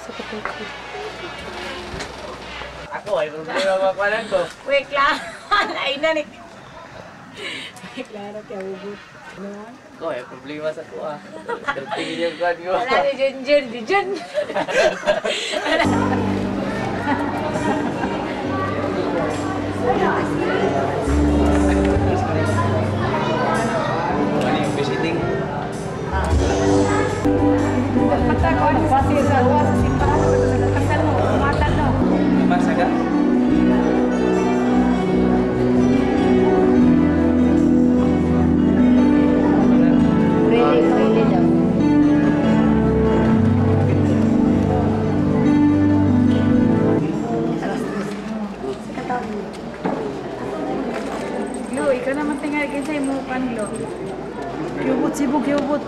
Ako ay problema magpalan ko. Wait lang. Ay na ni. Wait lang kaya ubot. Ko ay problema sa ko ah. Tingin yung kwan ko. Wala ni Junjun, Jun. Ano yung visiting? Pagkakon, pati sa luwas, sa simbahan, kasal mo, umatan no. Masa ka? Really daw. Lo, ikaw naman tinggal kasi mo panlo. Yubot, sibog, yubot.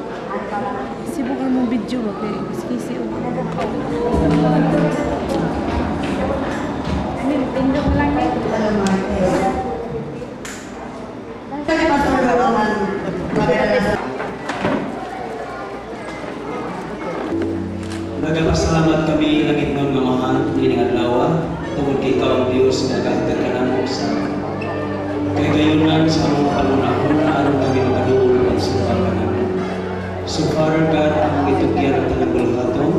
Sibog mo video ba kay skisi o. Ano, tindog lang eh. Nagpasalamat kami langit ng Amahan nining adlaw tungod kay ikaw ang Dios nga nagahatag kanamo sa kay gayunan sa among panunahon na aron kami makaduol sa pagkanan. So Father God, ang gitugyan ang tanang bulhaton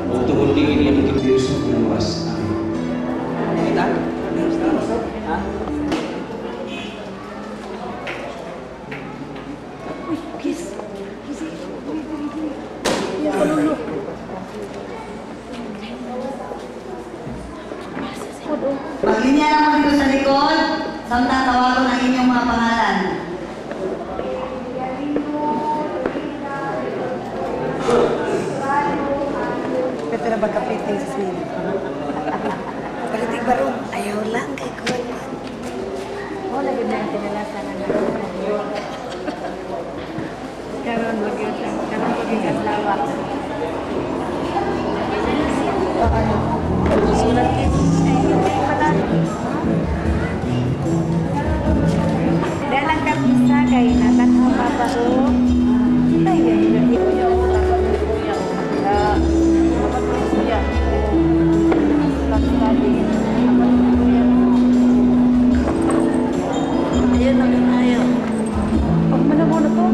o tungod diin ang Diyos ng oras. Amen. Kita? Ha? Uy, kiss. Kiss. Maglinya lang mo dito sa likod, samtang tawagon ang inyong mga pangalan. Pwede na magkapiting sa sila. Palitig ba ron? Ayaw lang kay Kuwan. Oo, lagi na yung tinalasan na naman. Karoon, wag yun lang. Karoon, wag yung aslawa. Ano? Sulat eh. Dalang kapisa kay natat mo papaho. Ay, yan yun. Ayun na rin ayaw. Pag manamo na to.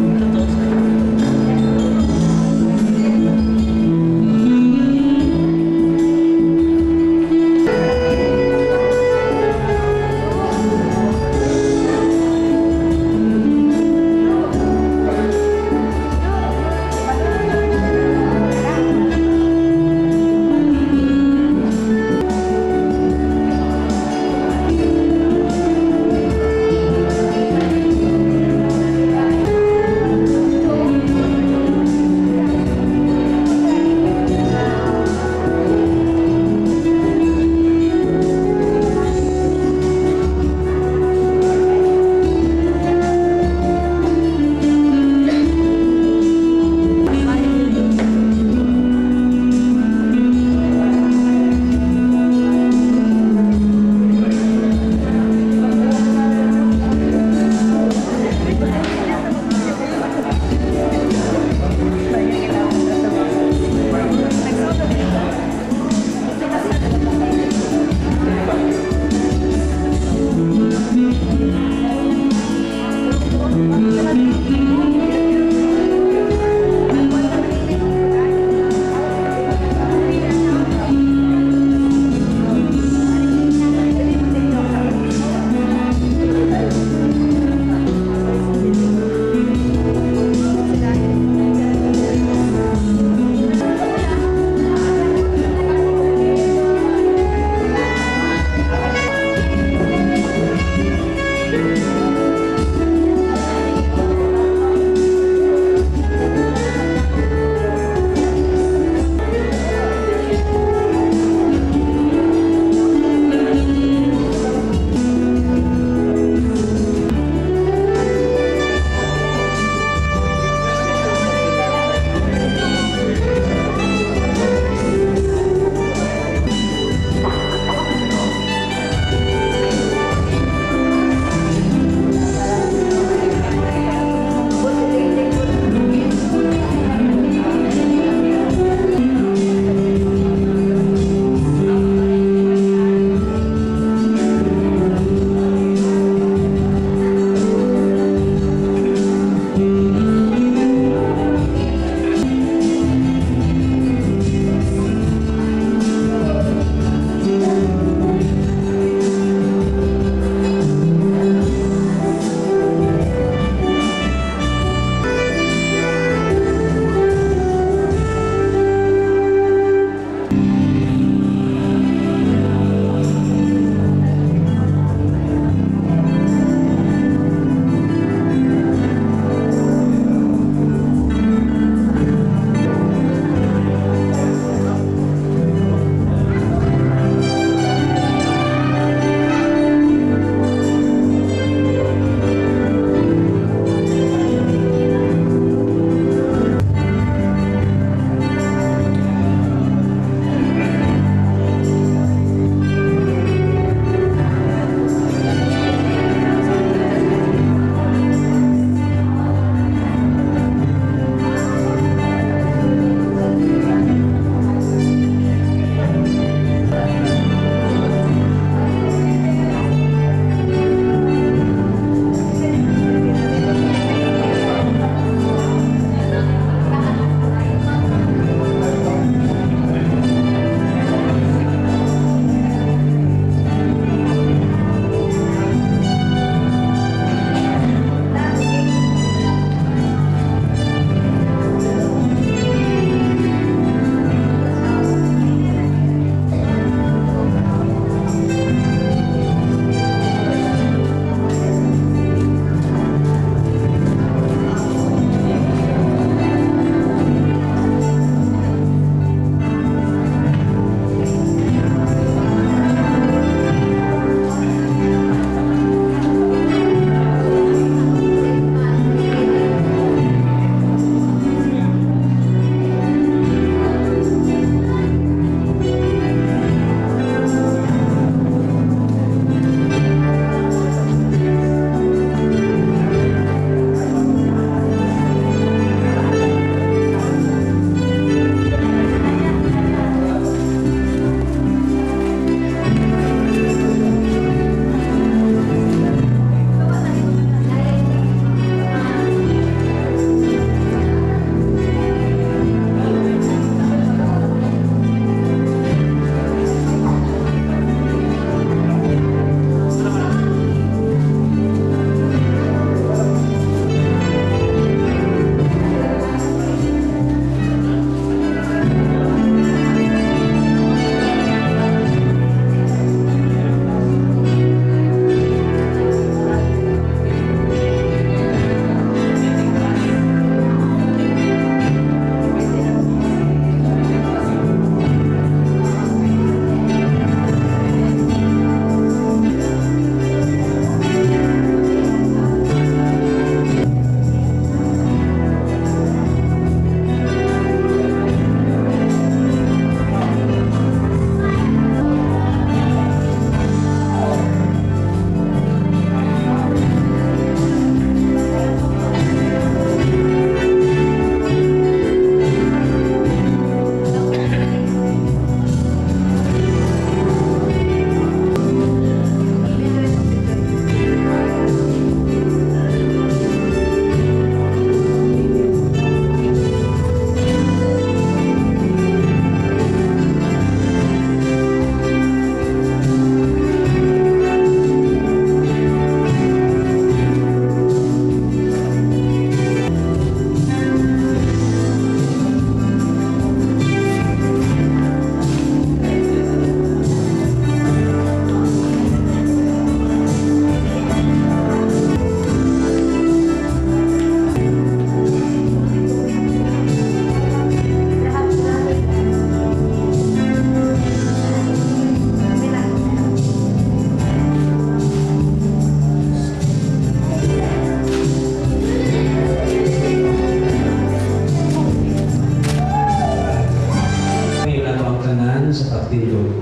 sa pagtindog.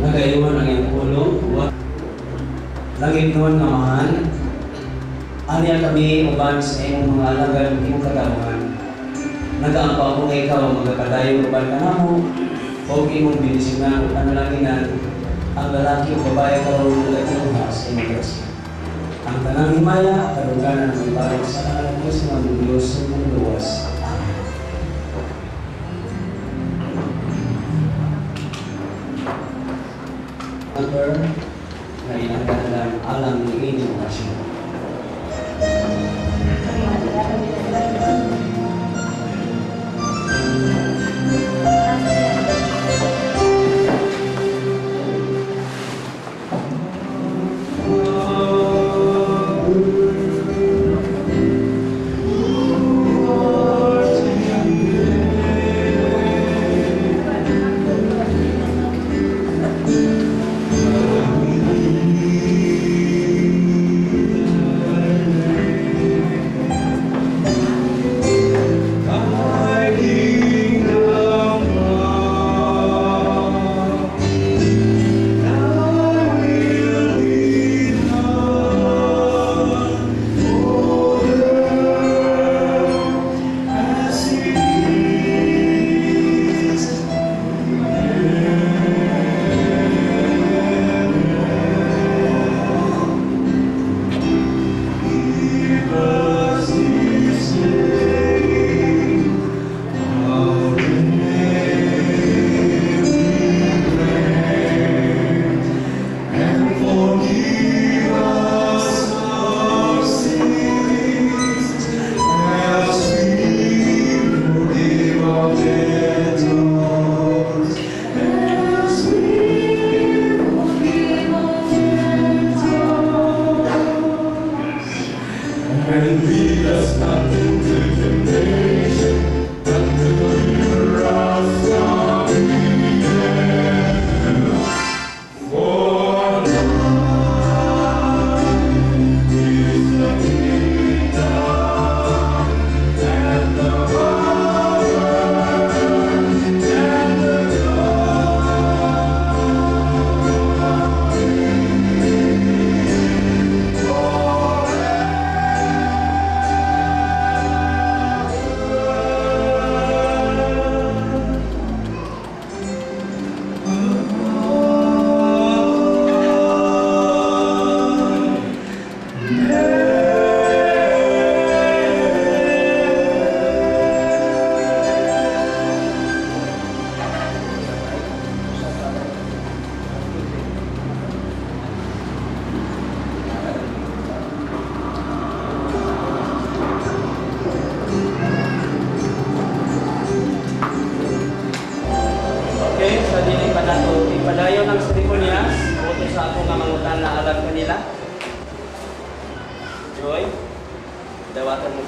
Nagayuhan ang iyong ulo, langit noon nga mahal, aniya kami uban sa iyong mga alagad ng iyong kagawahan. Nag-aampaw mo nga ikaw ang magkakadayo uban ka na mo, o imong binisyonan o panalanginan, ang lalaki o babae karoon na nagkinuha sa iyong grasya. Ang tanang himaya, karuganan ng ibarang sa alam ko sa mga Diyos sa mga luwas. Number na inanggalan alam ni inyong kasyon.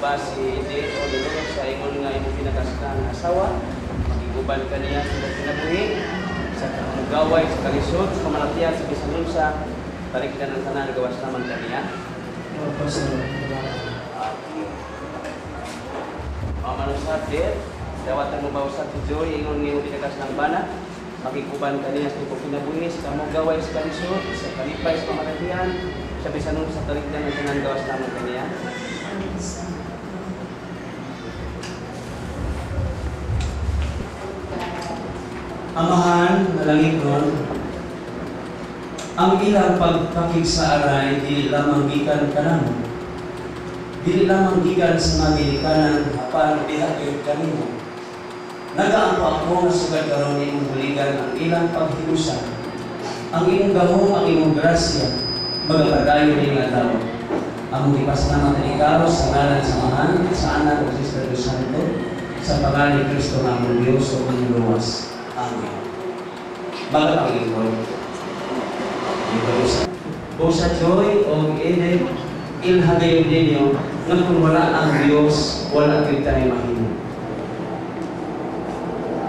ba si Ede o Dolores sa ingon nga imong pinakastan nga asawa, magiguban ka niya sa kinabuhi, sa gaway, sa kalisod, sa kamalatian, sa bisanunsa, tarikidan ng tanan, gawas naman ka niya. Mamanusat din, dawatan mo ba usap si Joy, ingon nga imong pinakastan bana, magiguban ka niya sa imong kinabuhi, sa kamong gaway, sa kalisod, sa kalipay, sa kamalatian, sa bisanunsa, sa tarikidan ng tanan, gawas naman ka niya. Amahan, nalangitnon, ang ilang pagpakig sa aray, dili lamang gikan kanamo. Dili lamang gikan sa mga ginikanan, apan bihagyo kanimo. Nagaampo ako nga sugad karon imong buligan ang ilang paghiusa, ang imong gahom, ang imong grasya, magapadayon ning adlaw. Among ipasalamat ang ikaw sa ngalan sa Amahan, sa Anak ug sa Espiritu Santo, sa pangalan ni Kristo nga among Dios o among luwas. Amen. Baga Panginoon. O sa Joy o Ede, ilhagayon ninyo na kung wala ang Diyos, wala kayo tayo mahimo.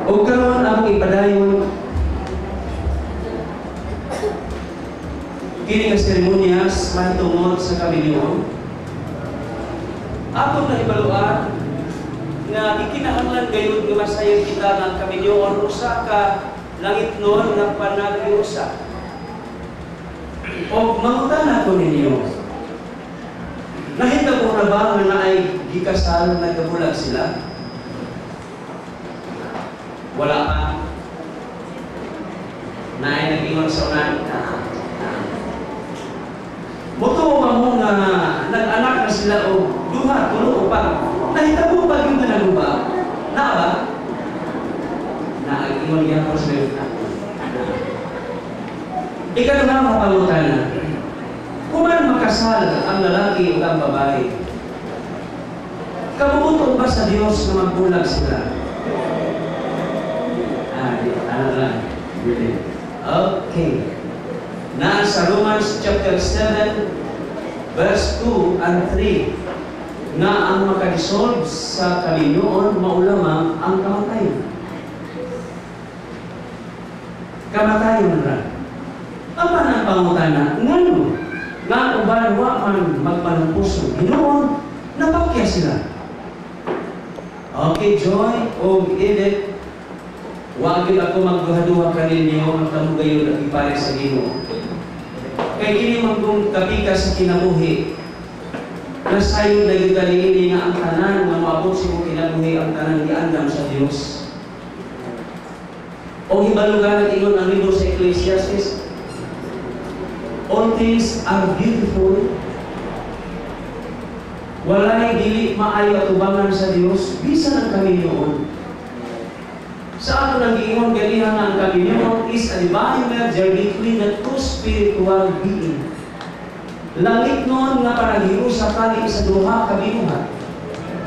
O karon ang ipadayon kini nga seremonyas mahitungod sa Kamilyon. Ako na ibaluan nga ikinahanglan gayud nga masayon kita ng Kamilyon usa ka langitnon nga panaghiusa. O mangutana ko ninyo, nahitabo na ba nga naay gikasal nagkabulag sila? Wala pa. Naay nag-ingon sa unan. Muto ba mo nga nag-anak na sila o duha, tulo o pa? Nahitabo ba yung nanaluba? Na ba? Nag-ingon niya ko sa iyo. Ikaw na mapangutana. Kung man makasal ang lalaki o ang babae, kabubuton ba sa Diyos na magbulag sila? Ano lang? Okay. Nasa Romans chapter 7, verse 2 and 3, na ang makadisolve sa Kamilyon, maulamang ang kamatayon. Kamatayon na. Ang panang pangutana, ngano? Nga uban wa man magpanumpuso. Ginoon, napakya sila. Okay, Joy o Edith, wag ako magduha-duha kaninyo ang kamugayon at ipare sa Ginoo. Kay kini magkong kapika sa kinabuhi. Nasayon na yung daliili nga ang tanan nga maabot sa mong kinabuhi ang tanan giandam sa Dios. O hibalugan at ingon ang libro sa Ecclesiastes, all things are beautiful. Walay dili maayo at ubangan sa Dios, bisan ang Kamilyon. Sa ato nang giingon ganihan nga ang Kamilyon is a divine merger between the two spiritual beings. Langit noon nga panaghiru sa kali sa duha ka binuhat.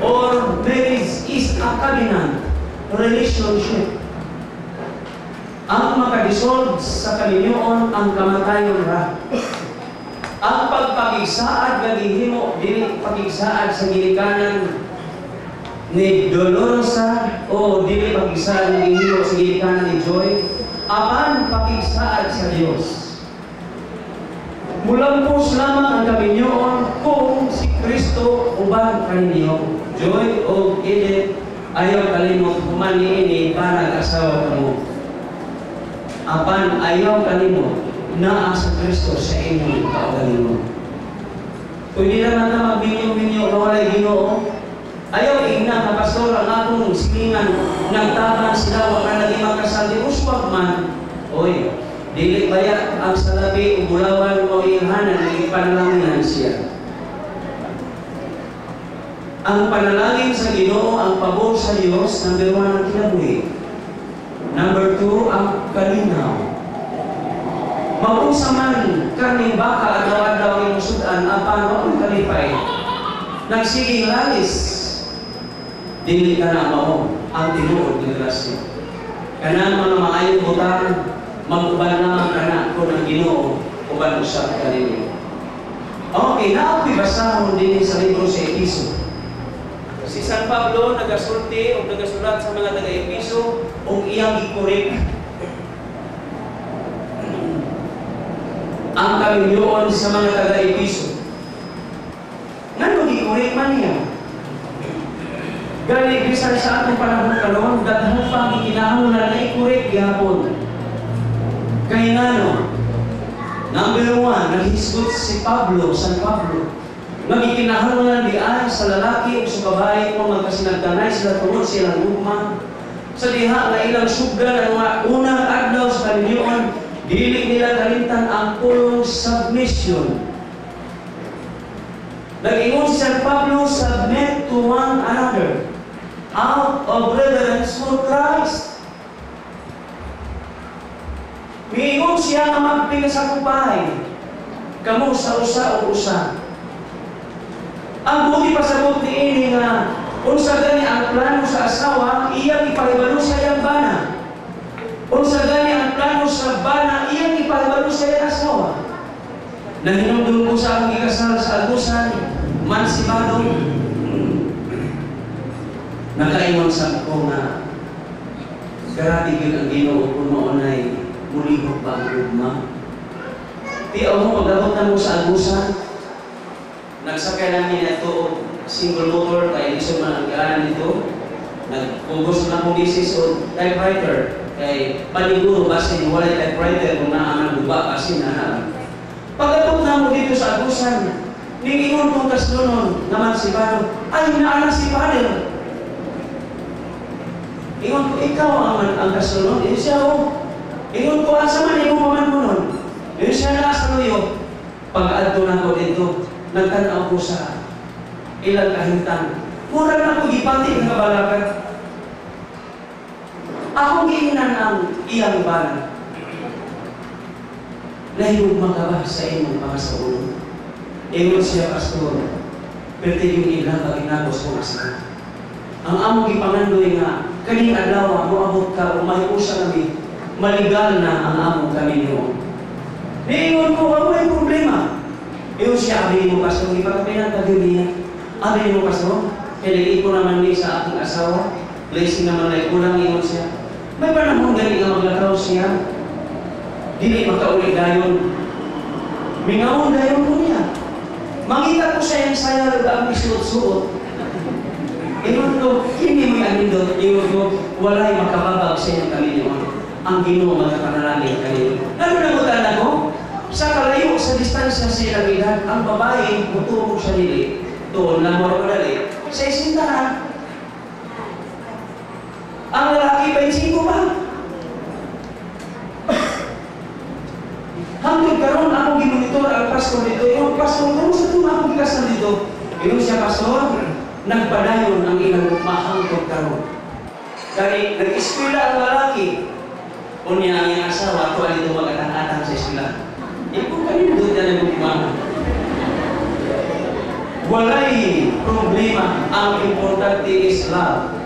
Or marriage is a covenant relationship. Ang makadisolve sa Kamilyon ang kamatayon ra. Ang pagpagigsaad nga gihimo dili pagigsaad sa gilikanan ni Dolorosa o dili pagigsaad nga gihimo sa gilikanan ni Joy, apan pagigsaad sa Dios. Mulampos lamang ang Kamilyon kung si Kristo uban kaninyo. Joy o Edith, ayaw kalimot humaniini para asawa kamo. Apan ayaw kanimo naa sa Kristo sa inyong kaugalingon. Kung di naman na magbinyo-binyo na walay Ginoo, ayaw igna na pastor ang akong silingan nagtaban sila wala lagi makasal di uswag man. Oy, dili baya ang salabi o bulawan o ihanan na ipanalangin siya. Ang panalangin sa Ginoo, ang pabor sa Diyos, number 1 ang kinabuhi. Number 2, ang kalinaw. Maunsa man kaning baka adlaw-adlaw yung sudan, apan waong kalipay. Nagsiging lalis, dili ka na mao ang tinuod ng grasya. Kanang mga maayong butang, mag-uban naman ka na kung ang Ginoo, uban usap ka ninyo. Okay, naako'y basahon din sa libro sa Episo. Si San Pablo nagasulti o nagasulat sa mga taga-Episo o iyang gikorek ang kaminyoon sa mga taga-Episo. Ngano gikorek man niya? Gani bisan sa atong panahon karon, daghang pa gikinahanglan na ikorek gyapon. Kay ngano? Number 1, naghisgot si Pablo, San Pablo. Magikinahanglan di ay sa lalaki o sa babae kung magkasinagdanay sila tungod silang ugma. Sa diha na ilang sugdan ang mga unang adlaw sa kaminyoon, dili nila kalimtan ang pulong submission. Nag-ingon si San Pablo, submit to one another out of reverence for Christ. Miingon siya na magpinasakupay kamo sa usa o usa. Ang buti pasabot ni ini nga unsa gani ang plano sa asawa, iyang ipahibalo sa iyang bana. Unsa gani ang plano sa bana, iyang ipahibalo sa iyang asawa. Nahinumdum ko sa akong ikasal sa Agusan, mansibado. Nakaingon sa ako nga grabe gyud ang Ginoo kun maunay mulihok ba ang ugma. Di mo magabot na mo sa Agusan. Nagsakay namin ito single motor kaya hindi siya man ang gaanan nito. Nagpugos na akong bisis o typewriter kay paniguro basin walay typewriter kung naaman guba basin na. Pagkatapos na mo dito sa Agusan, ningingon kong kaslunon naman si Pado, ay naana si Pado. Ingon ko, ikaw ang kaslunon, yun siya o. Ingon ko, asa man ikaw maman mo nun. Yun siya na sa luyo. Pag-adto na ko dito, nagtanaw ko sa ilang kahintang. Mura na ko gipati ng kabalakan. Akong giinan ang iyang bana. Nahihugma ka ba sa inyong mga saulo? Ingon siya, Pastor, pwede yung ilang kaginagos kong asawa. Ang among gipangandoy nga, kaning adlaw mo abot ka o mahiusa kami, maligal na ang among kami niyo. Niingon ko, ako may problema. Iyon siya, abinin mo, Pastor, ipagkapinan ka niya. Abinin mo, Pastor, kaya ko naman ni sa aking asawa, blessing naman na kulang, iyon siya. May panahon gani nga maglakaw siya, dili makauli dayon. Mingawon dayon ko niya. Makita ko siya yung sayal ang isuot-suot. Iyon ko, hindi mo yung doon, iyon ko, walay makababag sa inyong kami niyo. Ang Ginoo magkapanalangin kayo. Ano na mo tanda ko? Sa kalayo, sa distansya sa ilang edad, ang babae, mutubog siya nili, doon lang mo madali, sa isintahan. Ang lalaki, 25 ba? Hanggang karoon, ako ginunitor ang pastor dito. Yung pastor, kung sa doon ako gigasan dito. Yung siya, Pastor, nagpadayon ang ilang mahangkot karoon. Kaya nag-eskwela ang lalaki, unya ang iyang asawa, tuwa dito mag-atang-atang sa eskwela. Kung kanino doon na nag-umama. Walay problema. Ang importante is love.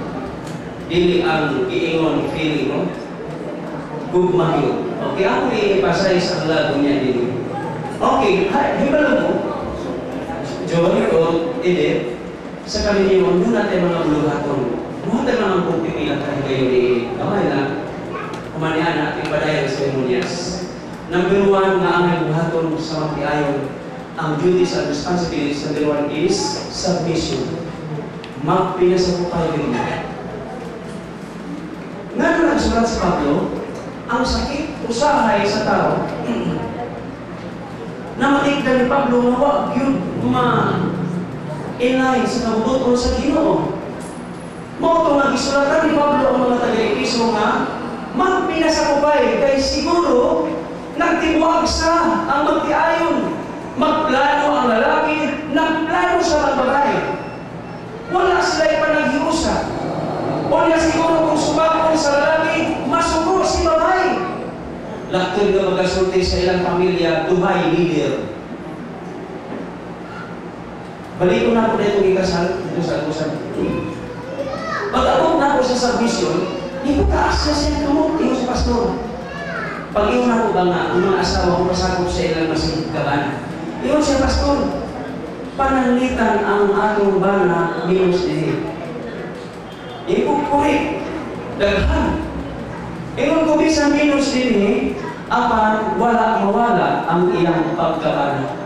Dili ang iingon feeling, no? Gugma yun. Okay, ako ipasay sa love niya din. Okay, hibalo mo. John o Edith, sa kalinyon, doon natin mga buluhaton. Doon natin mga pagpipila tayo kayo ni kamay na kumanihan natin padayan sa seremonyas. Number 1 na ang nagbuhaton sa magtiayon, ang duties and responsibilities. Number 1 is submission. Magpinasakupay rin. Nga na nagsulat sa Pablo, ang sakit usahay sa tao na matigdan ni Pablo na wag yun ma-inay sa kabubuton sa Ginoo. Mao ito nag-isulatan ni Pablo ang mga taga-Episo nga magpinasakupay kay siguro nagtibuag sa ang magtiayon. Magplano ang lalaki, nagplano sa ang babae. Wala sila ipanaghiusa. Wala siguro kung sumakon sa lalaki, masuko si babae. Laktod na magkasulti sa ilang pamilya, duhay leader. Balik ko na ako na itong ikasal, dito sa Agusan. Pag-abot na ako sa submission, hindi ko taas na siya kamot, iyo si Pastor. Pag-iyon ako ba nga, ang mga asawa ko pasakot sa ilang masigit kabana. Iyo siya, Pastor. pananglitan ang atong bana minus din. Ipupuri, daghan. Ingon ko bisan minus din apan wala mawala ang iyang pagkaana.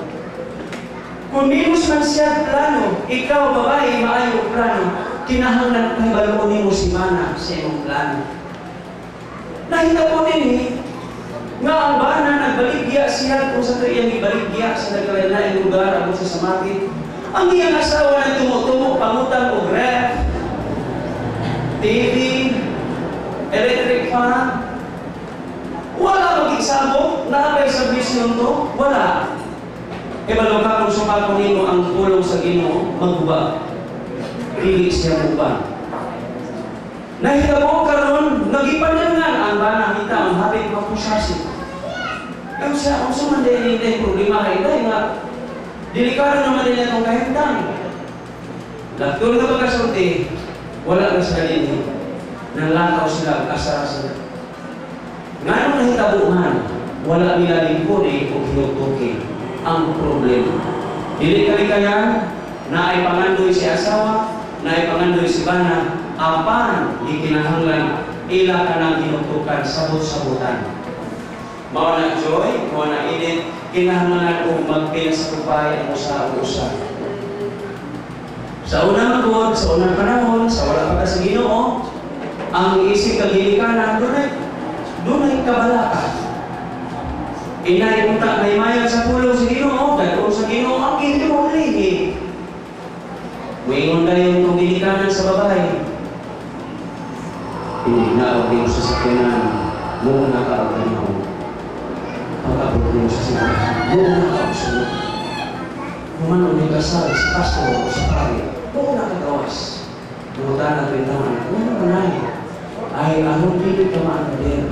Kung minus man siya plano, ikaw babae maayo plano, kinahanglan kahibalo nimo si mana sa imong plano. Nakita po din nga ang bana nagbaligya siya kung sa iyang ibaligya sa nagkalain lugar abot sa samati. Ang iyang asawa na tumutumo pangutang og ref, TV, electric fan. Wala mag-isabot, naabay sa bisyon to, wala. E balo ka kung sumako nimo ang tulong sa Ginoo, magba. Dili siya muba. Nahitabo karon nagipanangan ang bana kita ang hapit mapusasi. Kaya siya, kung saan din yung problema kayo dahil nga delikado naman din itong kahintang. Laktol na pagkasunti, wala na sa kanino. Nalakaw sila, asara sila. Ngayon nahitabo man, wala nila din po o hinutukin ang problema. Dili kaya na ay pangandoy si asawa, na ay pangandoy si bana, apan di kinahanglan ila ka nang hinutukan sabot-sabutan. Mao na joy, mao na init, kinahanglan kong magpila sa kupay ang usa-usa. Sa unang tuod, sa unang panahon, sa wala pa sa Ginoo, ang isip kagilikanan, dunay kabalakan. Inay unta may mayag sa pulo sa Ginoo, dahil sa Ginoo ang Ginoo lihi. Muingon dayon itong ginikanan sa babae. Hindi na ako sa sakyanan, muna ka ang kanyang. Pagkabot mo sa sinabi, muna ka ang sunod. Kumano may kasal sa pastor o sa pari, muna ka gawas. Muna na rin naman, muna ka na ay anong pilit ka maanadir.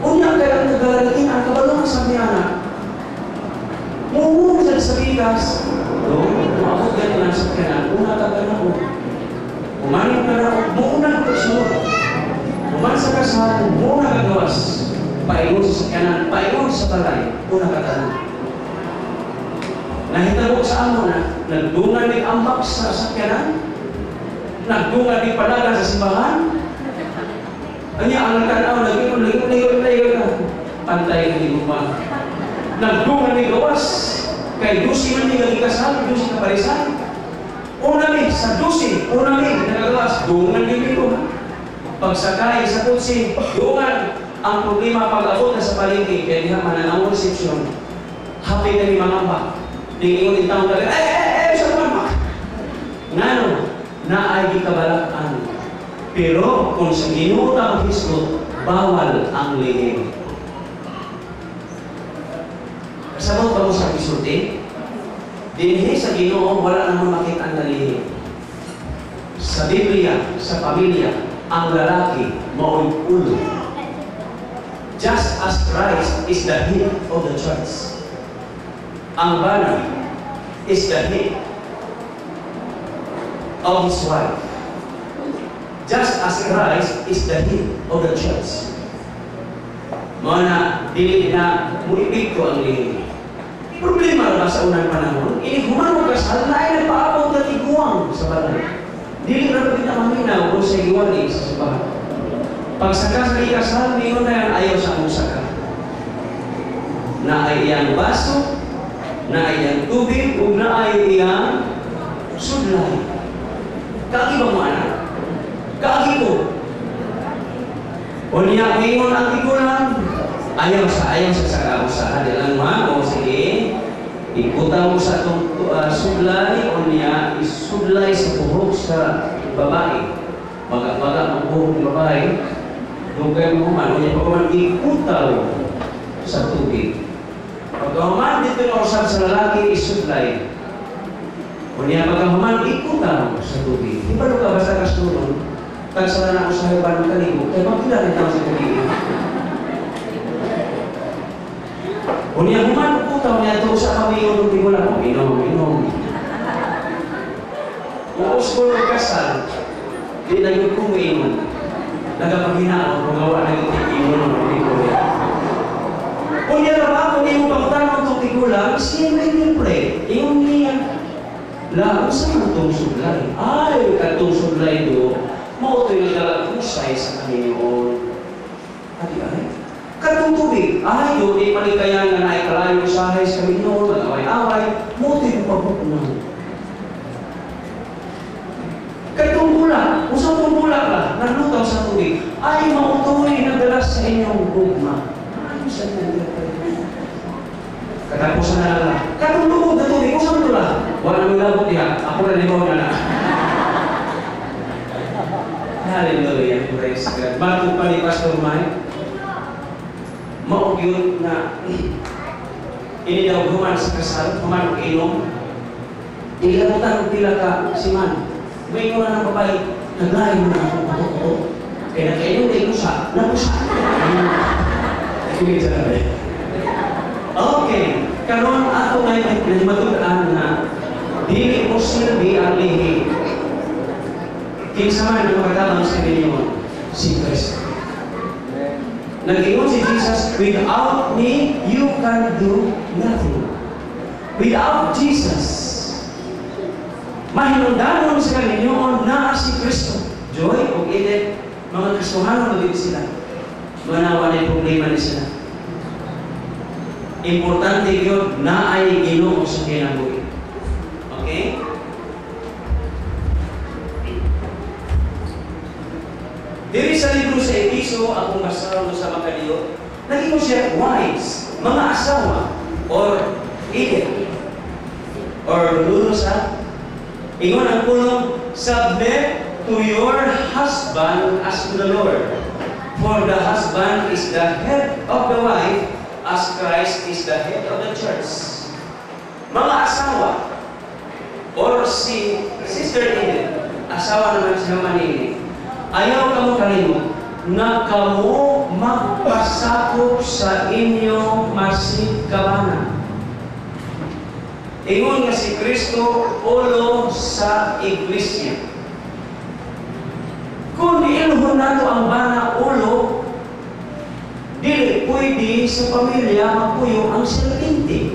Unya kaya ang nagalalakin ang kabalungan sa biyana. Muhunod sa bigas. Doon, maabot ka naman sa kanan, una ka ganao. Umanin ka na, muuna ka sunod. Uman sa kasal, muna ka gawas. Paingon sa kanan, paingon sa balay, una ka ganao. Nahitabo sa amo na, nagdungan ni ambak sa sakyanan, nagdungan ni palagan sa simbahan. Kanya ang nagkanaw, nag-iwan na. Pantay ka ni Luma. Nagdungan ni gawas. Kay dusi man ni nagikasal, dusi na parisan. Una mi, sa dusi, una mi, nagagawas, dungan ni Luma. Pagsakay sa kutsi, dungan. Ang problema pag-abot na sa palengke, kaya di naman ang resepsyon. Happy na ni Mangamba. Tingin ko talaga, sa mama. Ngano, na ay di kabalakan. Pero kung sa Ginoo ang Kristo, bawal ang lihim. Kasabot ba mo sa kisulti? Dinhi sa Ginoo, wala naman makita ang lihim. Sa Biblia, sa pamilya, ang lalaki, mao'y ulo. Just as Christ is the head of the church. Ang bana is the head of his wife. Just as Christ is the head of the church. Mana dili na muipig ko ang lihim. Problema ba sa unang panahon? Human mo kasal na ay nagpaabot na tiguang sa balay. Dili na kita maminaw kung sa iwali sa sabahan. Pagsaka sa ikasal, mingon na yan ayaw sa musaka. Na ay iyang baso, na ay iyang tubig, o na ay iyang sudlay. Kaki ba mo anak? Kaki ko. O niya, mingon ang tigulang, ayaw sa usaha. Dilang ma, o sige, ikuta mo sa itong sudlay, o niya, isudlay sa buhok sa babae. Baga-baga ang buhok ng babae, dugay mo man, o niya, pagkaman ikutaw sa tubig. Pagkaman dito na usap sa lalaki, isudlay. O niya, pagkaman ikutaw sa tubig. Di ba ka basta kasunod? Kagsala na usahay ba ng kalibo? Kaya bakit na rin ako sa kalibo? O niya, human ikutaw niya ito sa kami yung tigulang mo. Inom. Uus ko ng kasal, di na yung kumiinom. Nagapaghinaan, magawa na yung iinom ng tigulang. Kung yan ba, kung yung pangtanong itong tigulang, siya may nilpre. Yung niya, lahat sa itong suglay. Ay, katong suglay do, mautoy na dalang usay sa Panginoon. Ay. Katong tubig, ay, doon ay malikayan na naikalayo usahay sa Panginoon, mag-away-away, mautoy mo pagpupunan. Katong bulak, usang itong bulak ka, nalutaw sa tubig, ay, mautoy na dalas sa inyong gugma. Ay, saan na nilpre? Katapusan na lang. Katong lubog na tubig, usang ito lang. Wala nang labot niya. Ako na limaw na lang. Hallelujah. Praise God. Bago pa ni Pastor Mike, maugyot na ini daw human sa kasal, human o inom. Ilamutan o pila ka si man. May inuman ng babae, naglayo mo na ako. Kaya nakainom din ko sa nakusa. Kinig sa nabi. Okay, karon ato ngayon matutaan na dili mo silbi ang lihi. Kinsa man ang makatabang sa Panginoon, si Kristo. Nag-ingon si Jesus, without me, you can do nothing. Without Jesus, mahinungdanon sa Panginoon na si Kristo. Joy o Edith, mga Kristohano magiging sila. Manawa na yung problema ni sila. Importante yun na ay Ginoo sa kinabuhi. Okay? Diri sa libro sa Episo, akong basaron sa Makadiyo, naging siya wives, mga asawa, or idik, or lulo sa ingon ang pulong, submit to your husband as to the Lord. For the husband is the head of the wife, as Christ is the head of the church. Mga asawa, or si Sister Edith, asawa naman siya manini, ayaw kamo kalimot na kamo magpasakop sa inyong masigkabanan. Ingon nga si Kristo ulo sa iglesia. Kung diilhon nato ang bana ulo, dili pwede sa pamilya magpuyo ang serpente.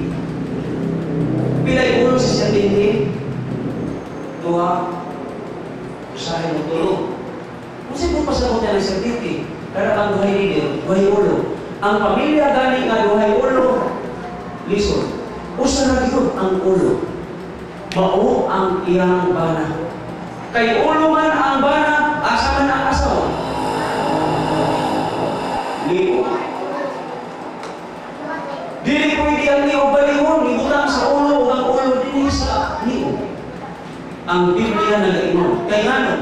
Pilay ulo sa serpente, tuwa, usahin mo tulog. Kasi kung pasabutan ng serpente, para ang buhay nila, buhay ulo. Ang pamilya galing nga buhay ulo, listen, usa na yun ang ulo. Mao ang iyang bana. Kay ulo man ang bana, asa man ang asawa. Lipo. Dili pwede ang liyo balihon, ibutang sa ulo o ang ulo din sa liyo. Ang Biblia nag-inom. Kaya ano?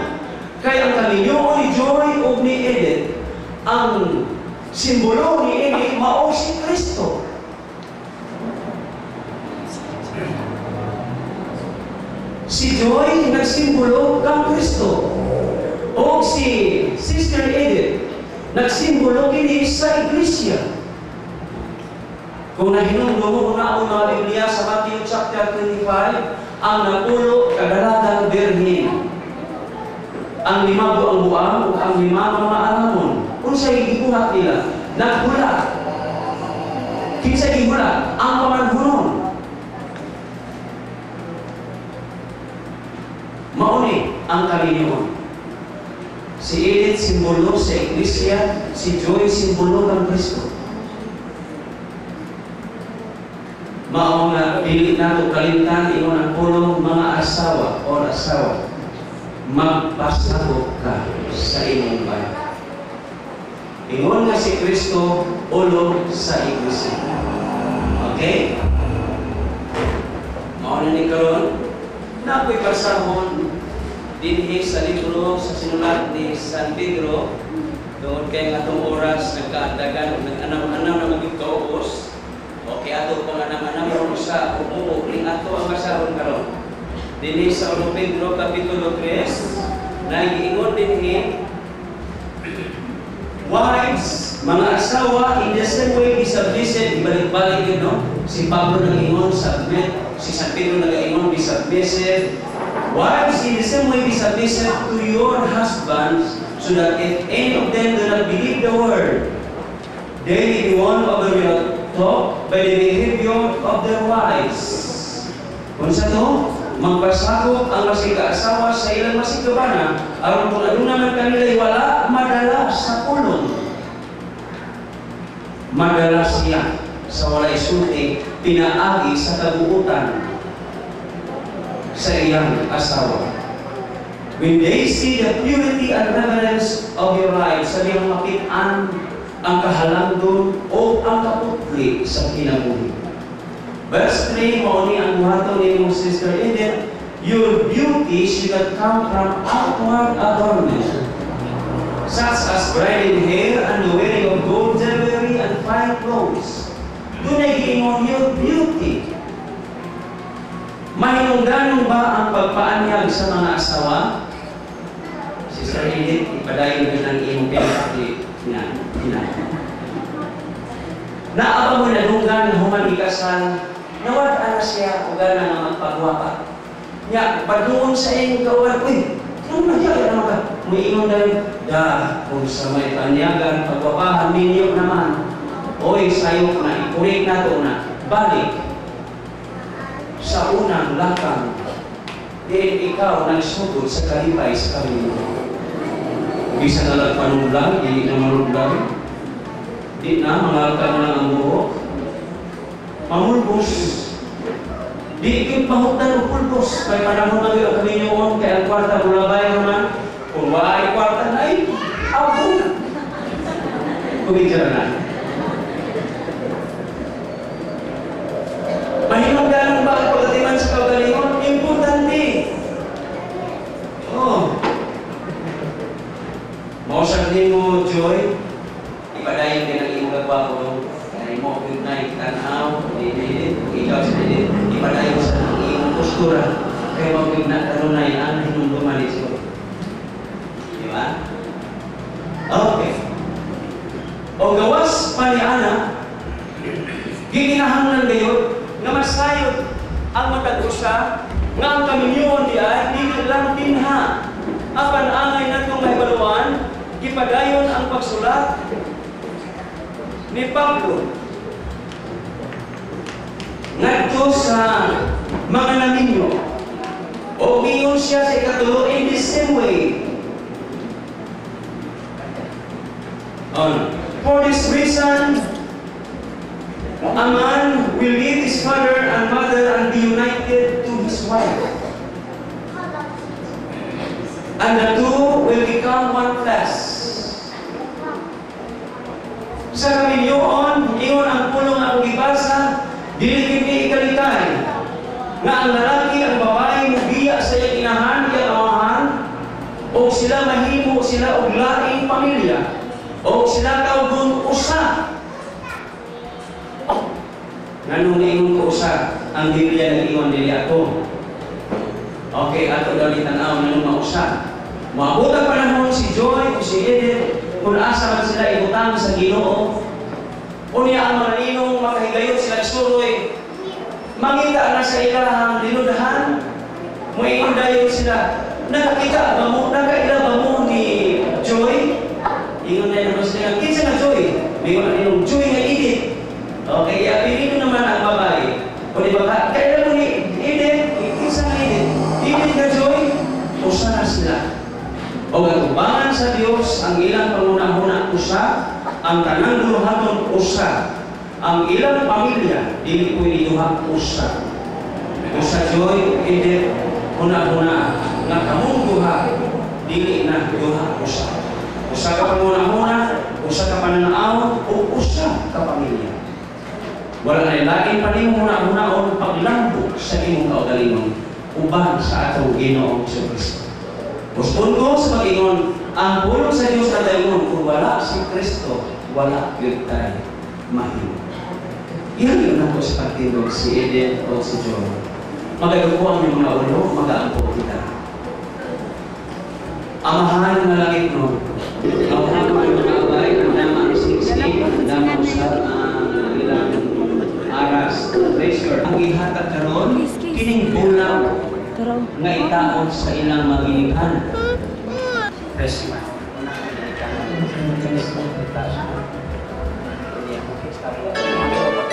Kaya ang kaninyo ni Joy o ni Edith, ang simbolo ni Edith, mao si Kristo. Si Joy nagsimbolo kang Kristo. O si Sister Edith, nagsimbolo kini sa iglesia. Kung nahinungdo mo na ang mga Biblia sa Matthew chapter 25, ang napulo kadalagang birhen. Ang lima ang buang o ang lima mga alamon. Kung sa ibuhat nila, naghula. Kinsa gihula? Ang pamanhunon. Mauni ang Panginoon. Si Edith simbolo sa iglesia, si Joy simbolo ng Kristo. Mao nga dili nato kalimtan ingon ang pulong mga asawa o asawa. Magpasabot ka sa inyong bayan. Ingon nga si Kristo ulo sa iglesia. Okay? Mao na ni karon na ako'y parsahon dinhi sa libro sa sinulat ni San Pedro doon kay atong oras nagkaandagan o nag-anam-anam na magigkaubos. Okay, ato pang anam-anam mo sa umuo ring ato ang basahon karon. Dinhi sa 1 Pedro Kapitulo 3, nag-iingon dinhi, wives, mga asawa, in the same way be submissive, ibalik-balik yun, no? Si Pablo nag-ingon, submit, si San Pedro nag-ingon, be submissive. Wives, in the same way be submissive to your husbands, so that if any of them do not believe the word, they may be won over taught by the behavior of their wives. Kung sa to, magpasakop ang masig-asawa sa ilang masigabana aron kung ano naman kanila'y wala madala sa pulong. Madala siya sa walay sulti, pinaagi sa kabuutan sa iyang asawa. When they see the purity and reverence of your life, sa iyang makitaan ang kahalangdon o ang kaputli sa kinabuhi. Verse 3, mauni ang buhaton ni mong Sister Eden, your beauty should not come from outward adornment, such as braided hair and the wearing of gold jewelry and fine clothes. Dunay giingon your beauty. Mahinungdanong ba ang pagpaanyag sa mga asawa? Sister Edith, ipadayon din ang iyong pinakakli na. Naaba mo na dunggan human ikasal, nawad na siya o gana nga magpagwapa. Nya, padungon sa iyong kawan, uy, ano nagyaya naman ka? Muingon na rin, kung sa may panyagan, pagwapahan ninyo naman, uy, sayok na, ikurik na ito na, balik sa unang lakang, din ikaw nagsugod sa kalipay sa kami. Bisa na lang panunglang, hindi na manunglang, di na, mangalka na lang ang buhok, mamulbos, di ikip mahutan o pulbos, kaya panahon na yung kami nyoon, kaya ang kwarta bulabay naman, kung wala ay kwarta na ay, abo na. Kumikira na. Mahinungdan ba ang pagkatiman sa kaugalingon? Importante. Oh. Mausap din mo, Joy, ipadayon din ang iyong gagwapo. Kaya mo, yung naikitanaw, ikaw sa din, ipadayon sa iyong postura. Kaya mo, yung natanunay, ang hinumduman ito. Di ba? Okay. O gawas pa ni Ana, giginahanglan gayon, nga masayot ang matag-usa, nga ang kaminyon di ay, hindi lang tinha. Apan angay na itong mahibaluan, gipadayon ang pagsulat ni Pablo. Ngadto sa mga naminyo, o giyon siya sa ikatulo in the same way. For this reason, a man will leave his father and mother and be united to his wife. And the two will become one flesh. Sa kaminyoon, ingon ang pulong ang gibasa, diligindi ikalikay, nga ang lalaki, ang babae, mugiya sa iyang inahan, iyang amahan, o sila mahimo sila og laing pamilya, o sila kaugon usa. Nganong niingon ko usa, ang Biblia nag-iwan dili ato. Okay, ato daw itanaw nganong mausa. Maabot ang panahon si Joy o si Edith, kung asa man sila ibutang sa Ginoo, unya ang mga ninong makahigayon sila suroy, mangita na sa ilahang linudahan, muingon dayon sila, nakakita ba mo, nakaila ba mo ni Joy? Ingon dayon naman sila, kinsa na Joy? Ingon na ninong, Joy nga Edith. Okay, pinino naman ang babae. O di ba, kailan mo ni Edith, kinsa nga Edith? Edith nga Joy? Usa na sila. O gatubangan sa Dios ang ilang panguna-una usa, ang tanang luhaton usa, ang ilang pamilya dili pwede duha usa. Usa Joy, Edith, una-una nga kamong duha dili na duha usa. Usa ka panguna-una, usa ka pananaw, o usa ka pamilya. Wala na laging panimong una-unaon paglambok sa imong kaugalingon uban sa atong Ginoong Kristo. Gusto ko sa pag-ingon, ang pulong sa Diyos na dayon, kung wala si Kristo, wala yun tayo mahimo. Iyan yun ako sa pagtindog si Eden o si John. Magagupuan yung mga ulo, mag-aangko kita. Amahan na langit no. Amahan mo yung mga abay, ang damang siksik, ang damang sa ilang aras, treasure. Ang ihatag karon, kining bulang nga itaon sa ilang magilikan. Presma. Una ka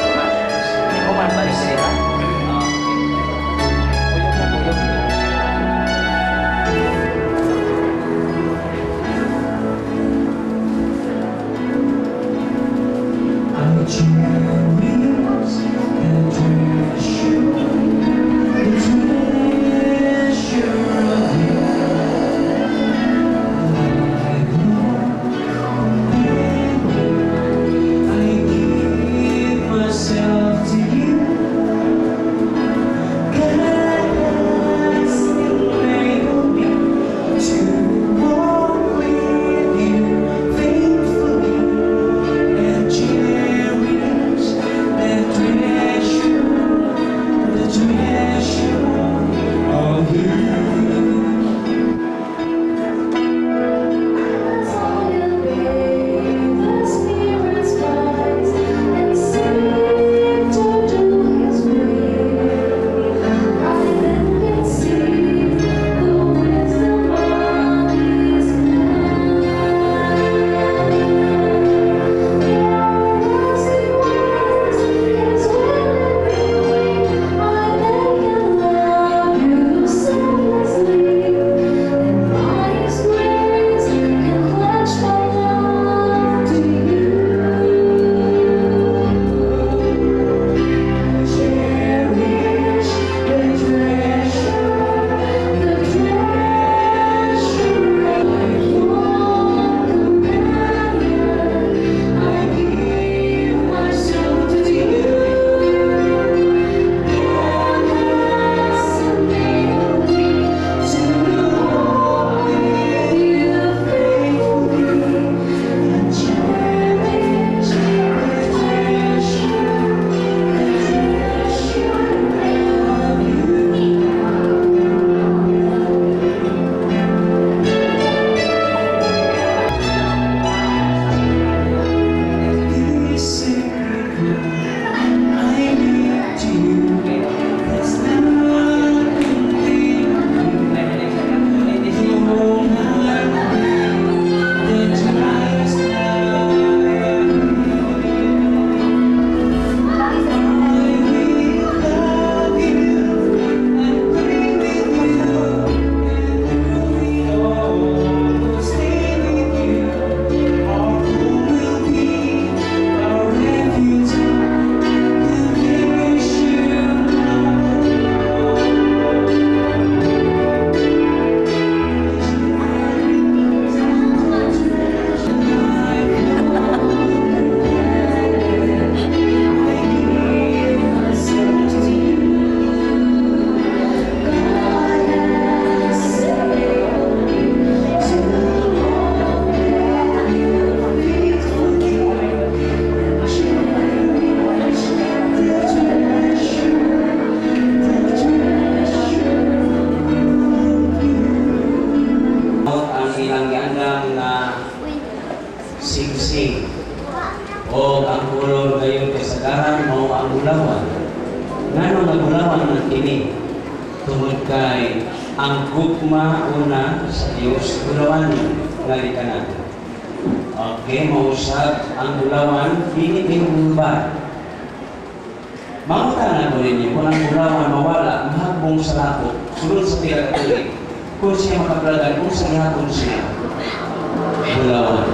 ang gugma una sa Dios ulawan nga likanan. Okay, mausap ang ulawan dili ulba. Mangutana ko ninyo kung ang ulawan mawala mahagbong sa lako sulod sa pila ka tuig. Kung siya makaplagan kung sa gihapon siya ulawan.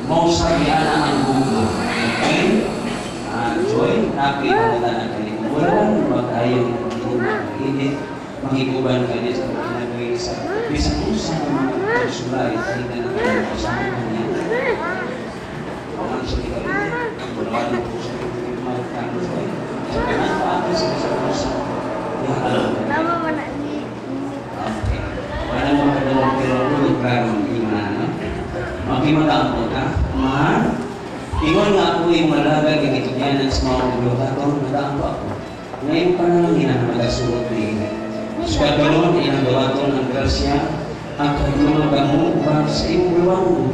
Mausap yan ang gugma. Okay? Joy, nakita na kayo. Ulawan mag-ayong init mangiguban ka niya sa pinagawin sa bisa kung sa mga pagsulay ay na natin kasama niya. Ang sa ikaw ang bulawan ko sa magkano sa iyo. Sa kanang sa pusa. Nama mana ni? Okay. Wala mo kadalawang pero ulit ka ng iman. Makimataan po ka. Mahal. Ingon nga ako yung malagay ng itubyanan sa mga ulotaton. Nadaan po ako. Ngayon pa na lang hinahagasulot ni Sa ganun, inagawaton ang grasya ang kagulong gamo para sa iyong buwang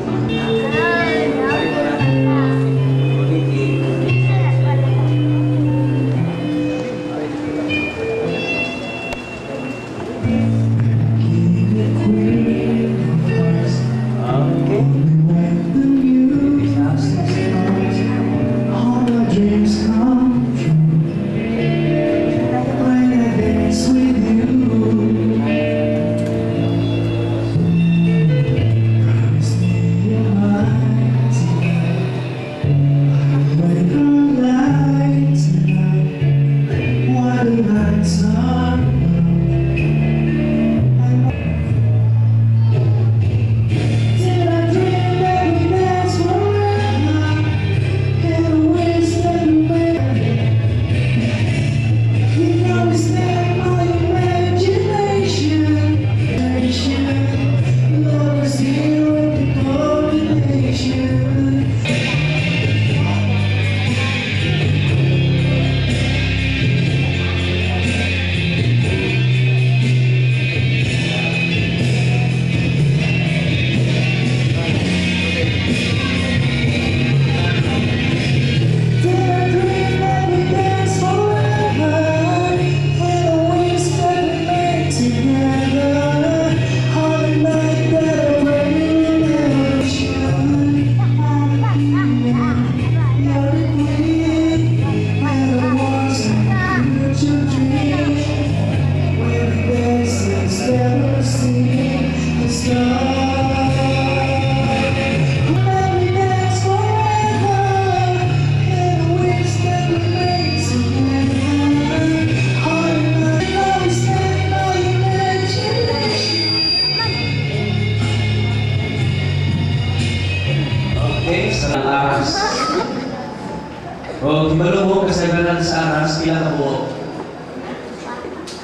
O, kibalo mo kasagalan sa aras, pila ka buo?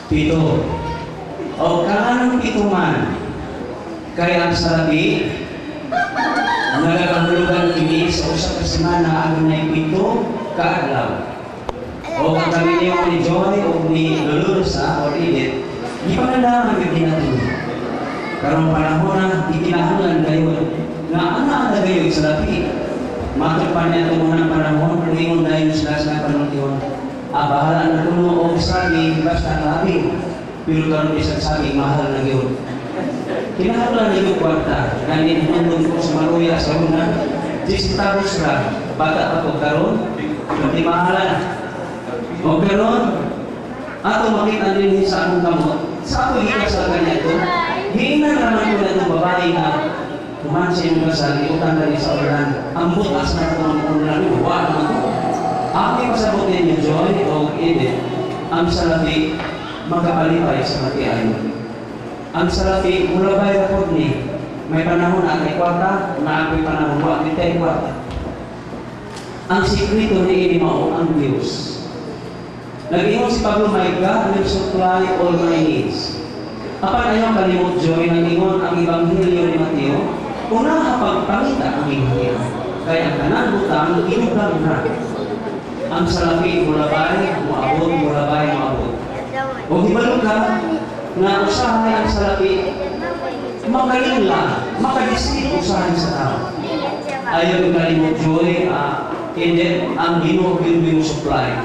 7. O, kaanong 7 man? Kaya ang salapi, nagkakahulugan kini sa usap ka semana ang na 7 kaadlaw. O, kung kami niyo ni Joy o ni Dolorosa o Edith, di pa nalaman yung ginatulog. Karong panahon na itinahungan kayo na ano kayo sa salapi. Matod pa niya itong unang panahon, lumingon dahil sila sa panuntiwan. Bahala na kuno o sabi, basta labi. Pero karon isang sabi, mahal na yun. Kinahanglan na yung kwarta. Ganyan nandun ko sa Maruya sa una. 10 centavos ra. Bata pa ko karon, hindi mahalan. O karon, ato makita din sa akong kamot. Sa ako hikas sa kanya ito, hiinan naman ko na itong babae na kumansin mo sa liutan na sa ulan. Ang butas na ito ang ulan, huwag naman ito. Aking pasabutin niyo, Joy o Edith, ang salapi magkapalipay sa matiayon. Ang salapi, mula ba'y rapod ni, may panahon na kay kwarta, na ako'y panahon, huwag ni tayo kwarta. Ang sikrito ni Inimao, ang Diyos. Nag-ingon si Pablo, my God will supply all my needs. Apan ayaw kalimot, Joy, nag-ingon ang Ebanghelyo ni Mateo, una kapagpangita ang Ebanghelyo. Kaya kanang butang, inugang na. Ang salapi, mulabay, muabot, mulabay, muabot. O hibalo ka, na usahay ang salapi, magaling lang, makadisip usahay sa tao. Ayaw kalimot, Joy, hindi, ang Ginoo yung supply.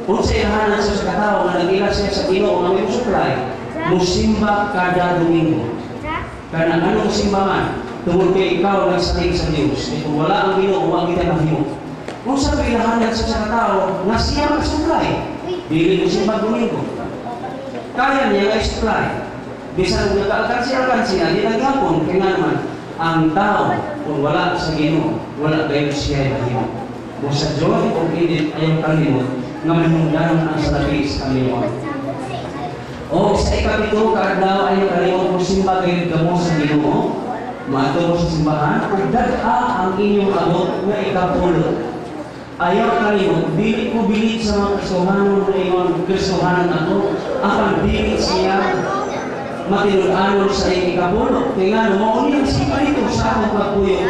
Kung sa ilahanan sa katao, na nag-ilas siya sa Ginoo, ang yung supply, musimba kada Domingo. Karena anong simbahan, tungkol kay ikaw nagsalig sa Diyos. Kung wala ang Ginoo, huwag kita mahimo. Kung sa pilahanan sa tao, na siya mag-supply, dili mo simba Domingo. Kaya niya nga-supply. Bisan kung nag-alkansi-alkansi na, di naghapon, kaya nga naman, ang tao, kung wala sa Ginoo, wala kayo siya mahimo. Kung sa joy o init ayaw kalimot, nga mahimungdan ang salabi sa Ginoo. O sa ikapito, kaadlaw ayaw kalimot mo simba kayo gamo sa Ginoo, maato mo sa simbahan, kung dada ang inyong abot na ikapulo. Ayaw kalimot, bilit ko bilit sa mga kasuhanon na iyon, kasuhanan ako, ang bilit siya matinudanon sa ikapulo. Kaya nga, mauni ang simba nito sa akong pagpuyo.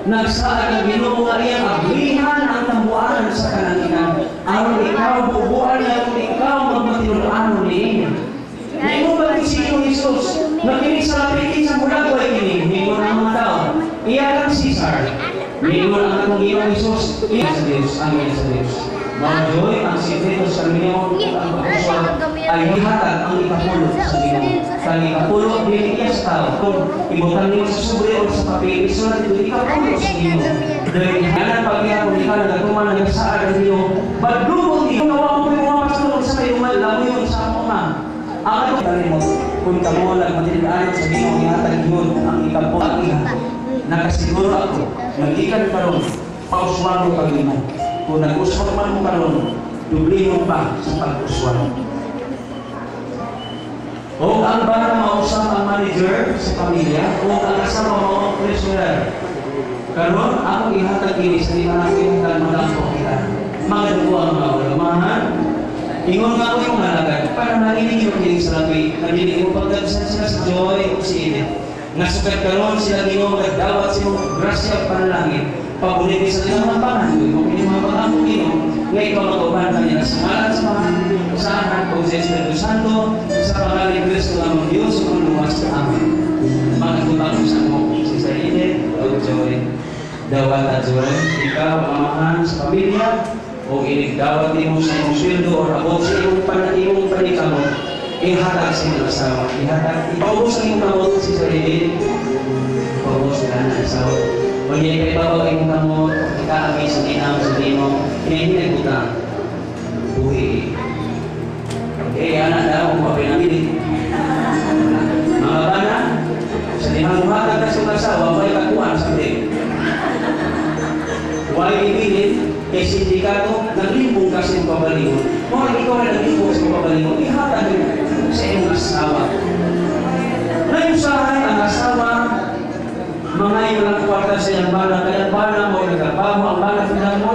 Nagsaad ang Ginoo nga iyang ablihan ang tambuanan sa kalanginan. Aron ikaw bubuan niya kung ikaw magmatinudanon ni inyo. Hindi mo ba si Jesus? Nakinig sa lapitin sa mula ko ay kinig. Hindi mo na mga tao. Iyan ang Caesar. Hindi mo na ang Ginoo Jesus. Iyan sa Diyos. Amin sa Diyos. Mga Diyoy, ang sikreto sa Ginoo ang pagkasal ay hihatag ang ikapulo sa Ginoo. Sa ikapulo, binigyan sa tao. Kung ibutan niyo sa sobre o sa papel, isulat ito ikapulo sa Ginoo. Dahil hanan pagkaya kung ikaw nagatuman nagsaad ang Ginoo, badlubong niyo. Kawa mo yung mga pastor sa kayo malamu yun sa mga. Ang kalimot, kung kamo nagmatindaan sa Ginoo, ihatag yun ang ikapulo ang ihatag. Nakasiguro ako, nag-ikan pa ron, pauswan mo pag-imo. Kung nag-uswan man mo pa ron, dubli mo pa sa pag-uswan. O ang bata mausap ang manager sa pamilya, o ang kasama mo ang treasurer. Karon, ako ihatag ini sa lima na ihatag madampo kita. Mga dugo ang mga ulamahan, ingon nga ko yung malagad, para narinig yung kinig sa labi, narinig yung pagdagsan sila sa joy o si Edith. Nasukat karon sila Ginoo nagdawat sa imong grasya panalangin. Pabulit sa ilang mga pangan, kung hindi mga pag-among Ginoo, nga ikaw mag-uban kanya na sa ngalan sa mga usahan o sa Espiritu Santo, sa pangalan ni Kristo ang Diyos, ang luwas sa amin. Mga nagutang sa mo, si Sir Edith, o Joy, dawat at Joy, ikaw, amahan sa pamilya, o inigdawat mo sa iyong sweldo o abot sa iyong panikamo, ihatag sa iyong asawa. Ihatag, ipaubos ang iyong tawag si Sir Edith, ipaubos sila na asawa. Kung hindi kayo babaw iyong kamot, ikaagay sa inam sa dino, hindi nagutang. Buhi. Okay, anak daw, kung mapinamilit. Mga bana, sa limang buhatag na sa asawa, may kakuhan sa din. Huwag ibilit, kay sindikato, naglimbong kasi ng pabalingon. Kung ikaw na naglimbong sa pabalingon, ihatag sa iyong asawa. Nayusahan ang asawa, mga ilang kwarta sa iyong bana, kaya bana mo nagtrabaho, ang bana pinag mo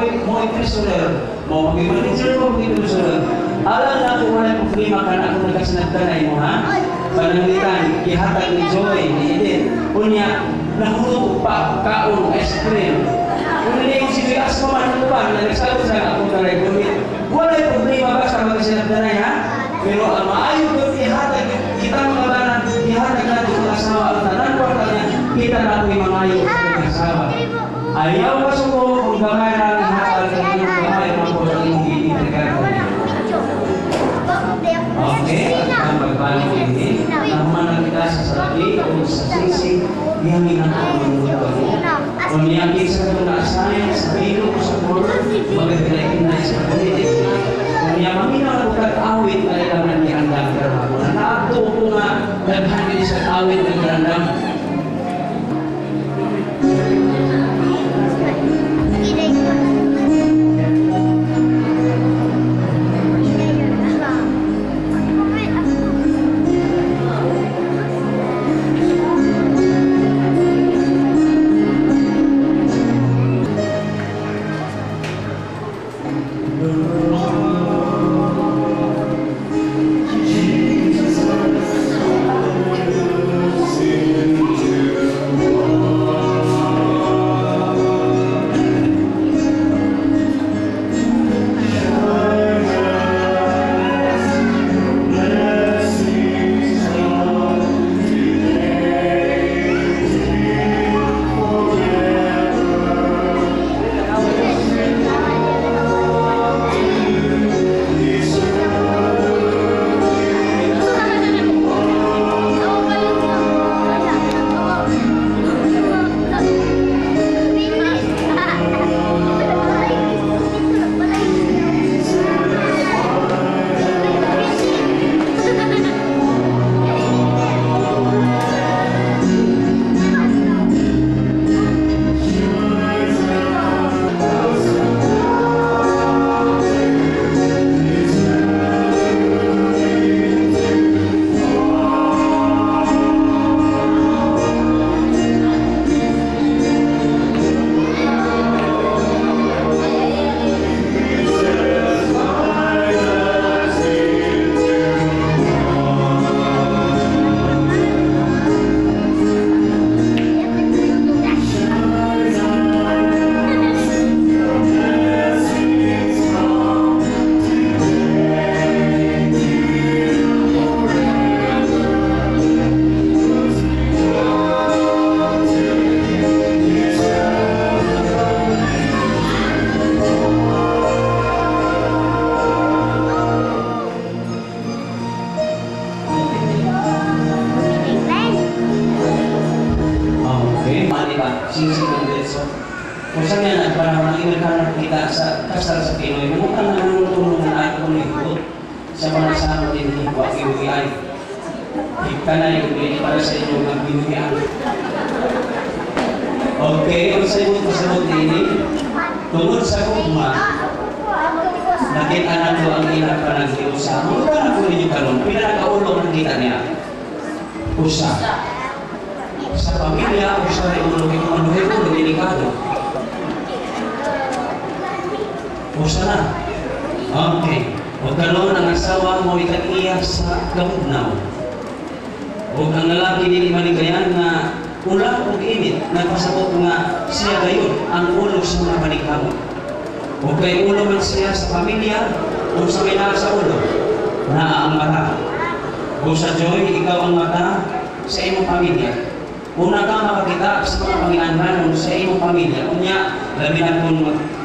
treasurer, mo mag-manager mo, treasurer. Alam na kung wala yung problema ka na kung nagkasinagdanay mo, ha? Pananglitan, ihatag ni Joy, ni Edith. Kunya, nahulog pa, kaon, ice cream. Kung hindi yung sibigas mo man ito ba, nagsagot sa akong taray gumit. Wala yung problema ba sa magkasinagdanay, ha? Pero ang maayong kung ihatag, kita mga bana, ihatag natin ang asawa, ang tanan kwarta niya, kita natin yung mga ayong asawa. Ayaw ka suko kung gamay na ihatag sa inyong gamay mga po sa inyong iintegado. Okay, at ang pagbalik ini, naman kita sa salabi o sa sisig, hihangin ang aking mundo mo. Kung niyakit sa katunasan, sa pilo o sa polo, magagalayin na sa politik. Kung niyamin ang pagkakawit na ilaman ni Andang Karamo, na naabto ko nga naghangin sa awit ng Andang. Jesus, di ba? Singsing ng Betso. Kung saan yan, para mag-iwil ka na kita sa kasal sa Pinoy, mukhang nanunulong na ako nito sa mga sama din ni Waki Wiay. Higka na yung pwede para sa inyo ng binuhian. Okay, kung sa inyo kasagot ini, tungod sa gugma, nakita na ko ang ilang panag-iusa. Muna na po ninyo kalong, pinakaulo ng kita niya. Usa. Sa pamilya, usa rin ulo yung manuhin ko, delikado. Usa na. Okay. O kalong ang asawa mo itag-iya sa gamugnaw. O ang lalaki din maligayan na ulang o init, nagpasabot nga siya gayon ang ulo sa mga panikhamot. O kay ulo man siya sa pamilya, o sa may sa ulo, na ang mata. O sa Joy, ikaw ang mata sa imong pamilya. Una ka makakita sa mga pangianhan sa imong pamilya. Unya, labi na kung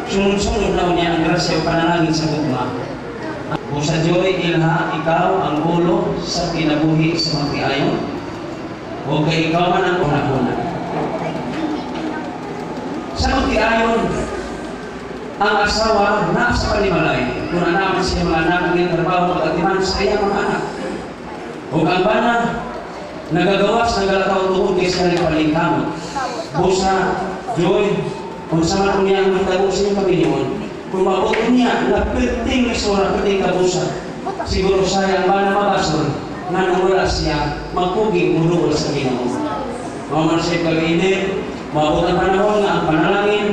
sunod-sunod na unya ang grasya o panalangin sa gugma. O sa Joy, Ilha, ikaw ang ulo sa kinabuhi sa mga piayon. O kay ikaw man ang una-una. Sa mga piayon, ang asawa na sa panimalay, kung anak siya mga anak ng trabaho pag-atiman sa iyang mga anak. O ang bana, nagagawas, nagalakaw tuhod kay sa palingkamot. O sa Joy, kung sa man niya ang magtago sa iyong Panginoon, kung mabuto niya, napiting isura, piting kabusa, siguro siya ang bana mabasol, na nawala siya, magpugi, murugol sa Panginoon. Maman siya pag-init, mabuto ang panahon nga ang panalangin,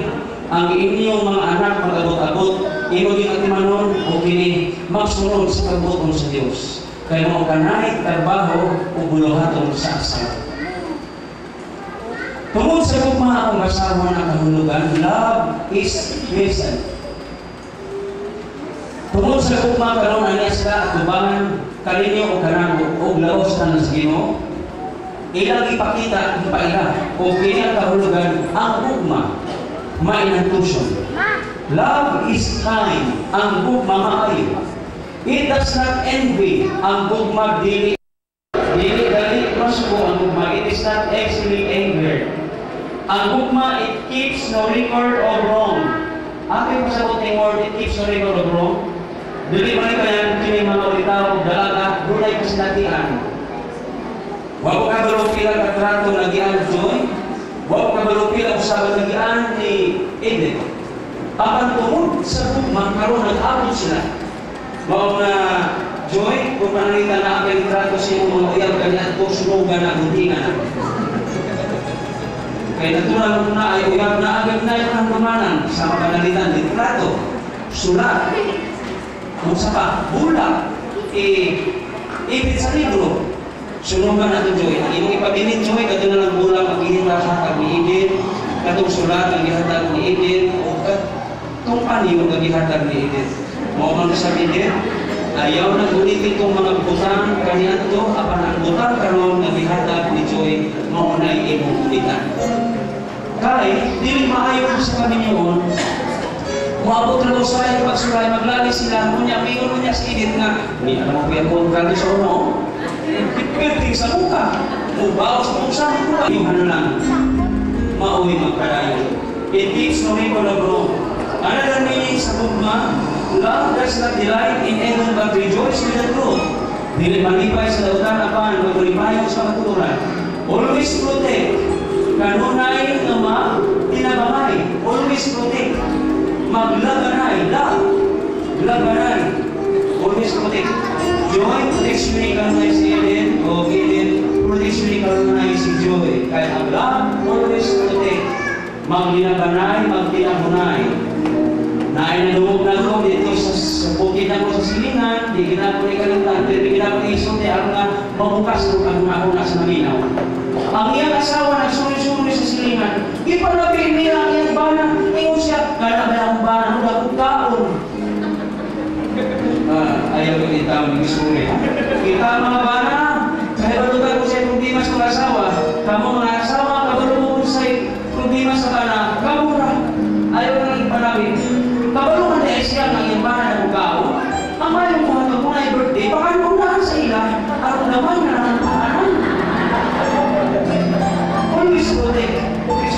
ang inyong mga anak mag-abot-abot, imo din ang timanon o kini magsunod sa pagbuton sa Diyos. Kaya mo kanay, trabaho o buluhaton sa asawa. Tungod sa mga akong asawa na kahulugan, love is pleasant. Tungod sa mga karon ang isla at tubangan, kalinyo o kanamo o laos na ng Ginoo, ilang ipakita, ipaila o kini ang kahulugan, ang ugma, mainantusyon. Love is kind, ang gugma maayo. It does not envy, ang gugma dili dali masuko ang gugma. It is not easily angered. Ang gugma, it keeps no record of wrong. Aking pasabot ng word, it keeps no record of wrong. Dili man kaya kini mga ulitaw dalaga, dunay kasinatian. Wa ko kabalo pila ka trato nagian Joy. Wa ka balupila usaban nagian ni Eden. Apan tungod sa gugma karon nag-abot sila. Mao na Joy, kung pananita na ang trato sa iyong mga uyab kanya at sunugan na guntingan. Kaya natural mo na ay uyab na agad na yung kamanan sa pananalitan ni trato. Sulat. Kung sa pa, bulag. Ibig sa libro. Sunugan na ito, Joy. Ang imong ipabilin, Joy, kato na lang bulang ang gihatag ni Eden, katong sulat ang gihatag ni Eden, o katong paniw ang gihatag ni Eden. Mao man sa Eden, ayaw na ulitin itong mga butang kaniya ito, apan ang butang karon na gihatag ni Joy, mao na imong ulitan. Kay, dili maayon sa Panginoon, maabot na sa iyo pagsulay, maglali sila, ngunya, pingon mo niya sa Eden nga, hindi na mo pinagpong kami sa uno, pitpirting sa muka, mubaw sa pusa, yung ano lang, mauwi magkadayo. It keeps no record of wrong. Another meaning sa gugma, love does not delight in evil but rejoice with the truth. Dili malipay sa dautan apan, magrimayo sa matuturan. Always protect. Kanunay nga tinabangay. Always protect. Maglaganay, love. Laganay. Always protect. Joy, protection ni kanunay si Eden, o Eden, protection ni kanunay si Joy. Kaya ang love, always protect. Maglinaganay, magtinabunay. Naay na lumog na ko dito sa bukid na ko sa silingan, di ginako ni kalimtan, di ginako ni isong di ako nga mabukas kung ako na sa naminaw. Ang iyang asawa nagsuri-suri sa silingan, ipanabi niya ang iyang bana, ingon siya, gana ba ang bana, huwag akong kaon. Ayaw ko kita mag-isuri. Kita mga bana, kahit balutan ko sa problema sa asawa, kamu mga asawa, kabalo mo sa problema sa bana, kamu na. Ayaw ko nang ipanabi. Kabalo man na siya ng iyang bana na kaon, ang mayroong mga mo na birthday, baka nung sa ila, ako naman na ng paanan. Always protect. Always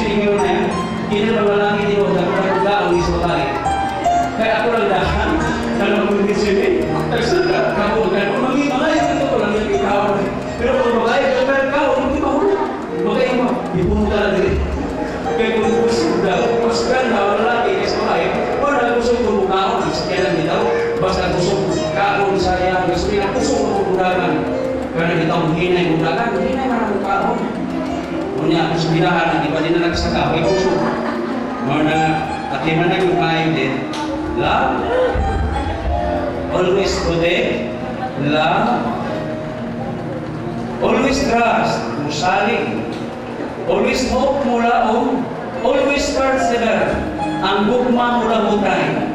hinay budakan, hinay man ang kaon. Unya ako sa bilahan, di ba din na nagsaka, ay puso. Mga at di man yung kain din. Love, always protect, love, always trust, musalig, always hope mula always persevere, ang gugma mula butay.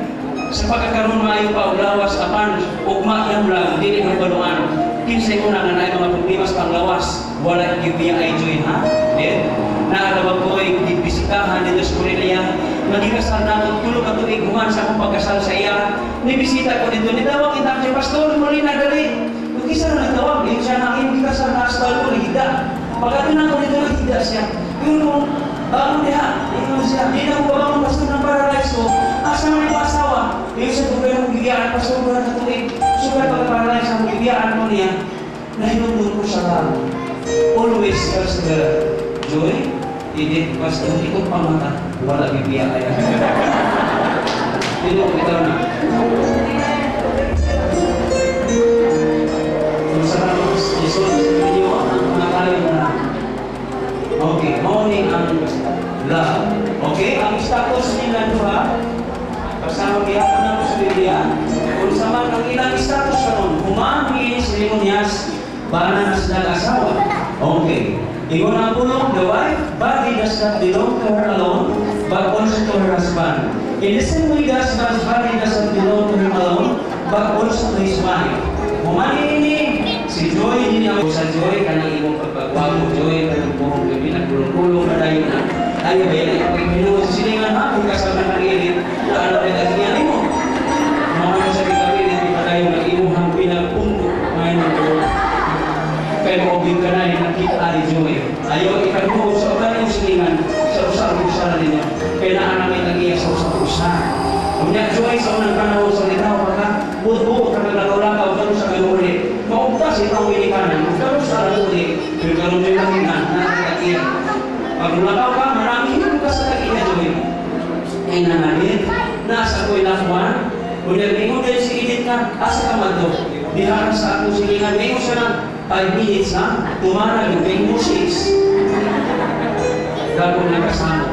Sa pagkakaroon maayo pa ulawas apan ugma lang lang dili magbaluan. Kinsay una nga naay mga problema sa panglawas, wala gibiya ay joy ha. Naalala ko ay bisitahan dito sa Korea. Magikasal na ako, tulog at tuig human sa akong pagkasal sa iya. Nibisita ko dito, nitawag kita si Pastor Molina dali. Kung isa na nagtawag, yun siya na hindi kasal na astal ko, hida. Pagkatunan ko dito, hida siya. Yun bago niya, yun siya. Hindi na ko ba ang Pastor ng Paradise ko? Asa man yung asawa? Yun siya kung kayo mong bigyan, Pastor ko na tuig. Sugat pagka-Paradise ang bigyan mo niya. Nahinundun ko siya lang. Always persevere. Joy, hindi pas ikot pa mata, wala bibiya kaya. Ito kita na. Salamat Jesus inyo ang nakalayo na. Okay, morning ang love. Okay, ang status nila duha kasama gihapon na sa Biblia. Kung sama ang ilang status karon, humangin sa Limonias, bana na sa asawa. Okay. Ingon ang pulong, the wife, body does not belong to her alone, but also to her husband. In the same way, the husband's body does not belong to him alone, but also to his wife. Humani ini, si Joy, hindi ako sa Joy, kanang imong pagpagwamo, Joy, kanang buhong gabi, nagpulong-pulong na tayo na. Tayo ba yan, ay minuwa sa silingan, ha? Kung kasama ng ilit, na ano na nagigyan mo. Mga sa kami, hindi pa tayo nag-imuhang pinagpunto, ngayon ang pero obing ka na yung nakita ni Joy. Ayaw ikaluho sa ulan yung silingan sa usap-usa na ninyo. Kaya na namin nag-iyak sa usap-usa. Kung niya Joy sa unang panahon sa litaw, pagka buot-buot ka naglagaw-lagaw doon sa galuri. Maugtas itong winikanan. Magkaroon sa galuri. Pero karoon yung lakinan na nag-iyak. Pag lumagaw ka, marami yung ka sa nag-iyak Joy. Ay nangalit. Nasa ko'y lakuan. Kung nag-ingon din si Edith ka, asa ka man doon. Diharap sa ako silingan. Ngayon siya ng 5 minutes ha, tumarag yung 26. Gagawin na kasama.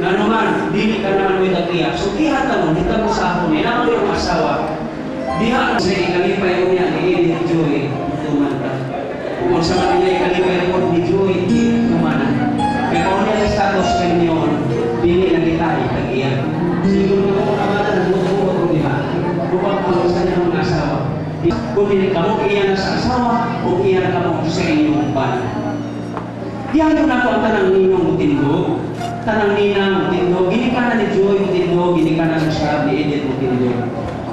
Na naman, dili ka naman may nagtiyak. So, diha na mo, dito mo sa ako, naman yung asawa. Diha na sa ikalipay ko niya, ni Joy, tuman ka. Kung sa manila ikalipay ko ni Joy, tumanan. Kaya kung niya yung status kayo niyo, dili na kita itag-iyak. Siguro ko naman na nagbubuo ko diha. Bukang ko sa niya ng asawa. Kung hindi ka mo iyan sa asawa o iyan ka mo sa inyong ban. Diyan ko na po ang tanang ninong utindog. Tanang ninang utindog. Gini ka na ni Joy utindog. Gini ka na sa Shab ni Edith utindog.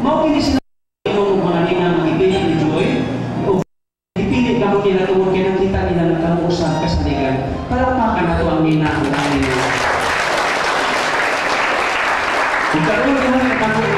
Mao kini sila ninong mga ninang ipilit ni Joy. O ipilit ka mo kinatuon kaya kita nila nagkamuusap kasaligan. Palapakan na ito ang ninang utindog. Kung karoon ko na